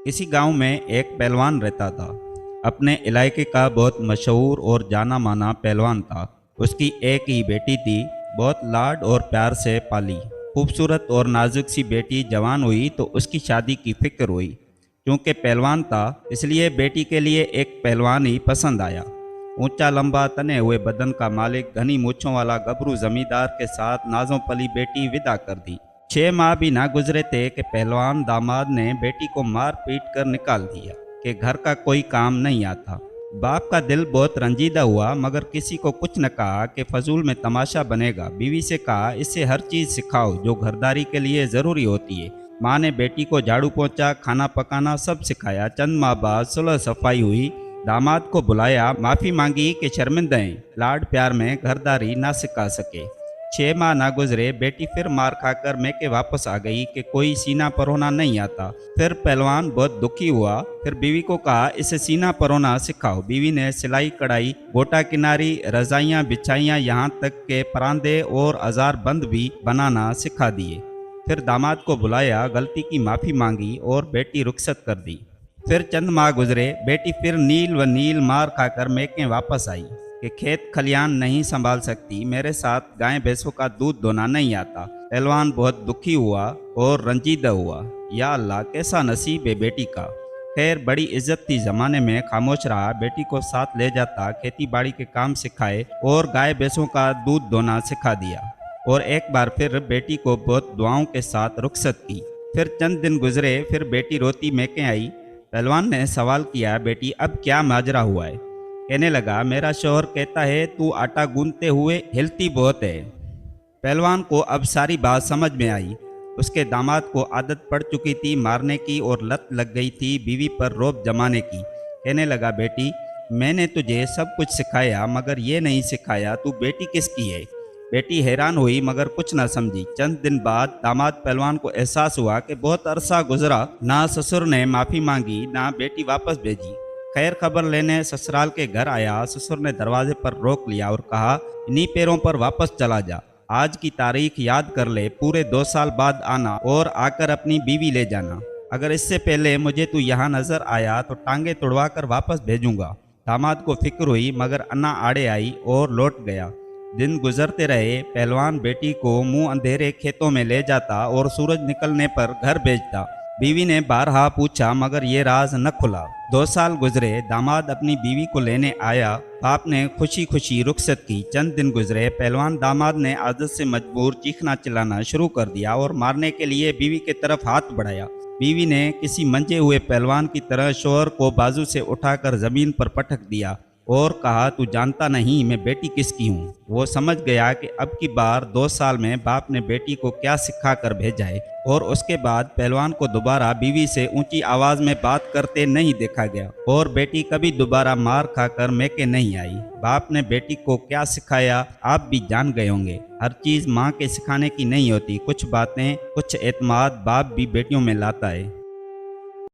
किसी गांव में एक पहलवान रहता था। अपने इलाके का बहुत मशहूर और जाना माना पहलवान था। उसकी एक ही बेटी थी, बहुत लाड और प्यार से पाली। खूबसूरत और नाजुक सी बेटी जवान हुई तो उसकी शादी की फिक्र हुई। क्योंकि पहलवान था इसलिए बेटी के लिए एक पहलवान ही पसंद आया। ऊंचा लंबा तने हुए बदन का मालिक घनी मूछों वाला गबरू जमींदार के साथ नाजों पली बेटी विदा कर दी। 6 माह भी ना गुजरे थे कि पहलवान दामाद ने बेटी को मार पीट कर निकाल दिया कि घर का कोई काम नहीं आता। बाप का दिल बहुत रंजीदा हुआ मगर किसी को कुछ न कहा कि फजूल में तमाशा बनेगा। बीवी से कहा, इससे हर चीज़ सिखाओ जो घरदारी के लिए ज़रूरी होती है। माँ ने बेटी को झाड़ू पोंछा, खाना पकाना सब सिखाया। चंद माह बाद सुलह सफाई हुई। दामाद को बुलाया, माफ़ी मांगी कि शर्मिंदा हैं, लाड प्यार में घरदारी ना सिखा सके। 6 माह ना गुजरे, बेटी फिर मार खाकर मैके वापस आ गई कि कोई सीना परोना नहीं आता। फिर पहलवान बहुत दुखी हुआ। फिर बीवी को कहा, इसे सीना परोना सिखाओ। बीवी ने सिलाई कढ़ाई, गोटा किनारी, रजाइयाँ बिछाइयाँ, यहाँ तक के परांदे और औजार बंद भी बनाना सिखा दिए। फिर दामाद को बुलाया, गलती की माफ़ी मांगी और बेटी रुखसत कर दी। फिर चंद माह गुजरे, बेटी फिर नील व नील मार खाकर मैके वापस आई कि खेत खलियान नहीं संभाल सकती, मेरे साथ गाय भैंसों का दूध दोना नहीं आता। पहलवान बहुत दुखी हुआ और रंजीदा हुआ। या अल्लाह, कैसा नसीब है बेटी का। खैर, बड़ी इज्जत थी जमाने में, खामोश रहा। बेटी को साथ ले जाता, खेती बाड़ी के काम सिखाए और गाय भैंसों का दूध दोना सिखा दिया। और एक बार फिर बेटी को बहुत दुआओं के साथ रुखसत की। फिर चंद दिन गुजरे, फिर बेटी रोती मैके आई। पहलवान ने सवाल किया, बेटी अब क्या माजरा हुआ है। कहने लगा, मेरा शौहर कहता है तू आटा गूंथते हुए हिलती बहुत है। पहलवान को अब सारी बात समझ में आई। उसके दामाद को आदत पड़ चुकी थी मारने की और लत लग गई थी बीवी पर रौब जमाने की। कहने लगा, बेटी मैंने तुझे सब कुछ सिखाया मगर ये नहीं सिखाया तू बेटी किसकी है। बेटी हैरान हुई मगर कुछ ना समझी। चंद दिन बाद दामाद पहलवान को एहसास हुआ कि बहुत अरसा गुजरा, ना ससुर ने माफ़ी मांगी ना बेटी वापस भेजी। खैर खबर लेने ससुराल के घर आया। ससुर ने दरवाजे पर रोक लिया और कहा, इन्हीं पैरों पर वापस चला जा। आज की तारीख याद कर ले, पूरे 2 साल बाद आना और आकर अपनी बीवी ले जाना। अगर इससे पहले मुझे तू यहाँ नजर आया तो टांगे तुड़वा कर वापस भेजूंगा। दामाद को फिक्र हुई मगर अन्ना आड़े आई और लौट गया। दिन गुजरते रहे। पहलवान बेटी को मुंह अंधेरे खेतों में ले जाता और सूरज निकलने पर घर भेजता। बीवी ने बारहा पूछा मगर ये राज न खुला। 2 साल गुजरे। दामाद अपनी बीवी को लेने आया। बाप ने खुशी खुशी रुखसत की। चंद दिन गुजरे। पहलवान दामाद ने आदत से मजबूर चीखना चिल्लाना शुरू कर दिया और मारने के लिए बीवी की तरफ हाथ बढ़ाया। बीवी ने किसी मंजे हुए पहलवान की तरह शोहर को बाजू से उठाकर जमीन पर पटक दिया और कहा, तू जानता नहीं मैं बेटी किसकी हूँ। वो समझ गया कि अब की बार 2 साल में बाप ने बेटी को क्या सिखा कर भेजा है। और उसके बाद पहलवान को दोबारा बीवी से ऊंची आवाज में बात करते नहीं देखा गया और बेटी कभी दोबारा मार खाकर मैके नहीं आई। बाप ने बेटी को क्या सिखाया आप भी जान गए होंगे। हर चीज माँ के सिखाने की नहीं होती। कुछ बातें, कुछ एतमाद बाप भी बेटियों में लाता है।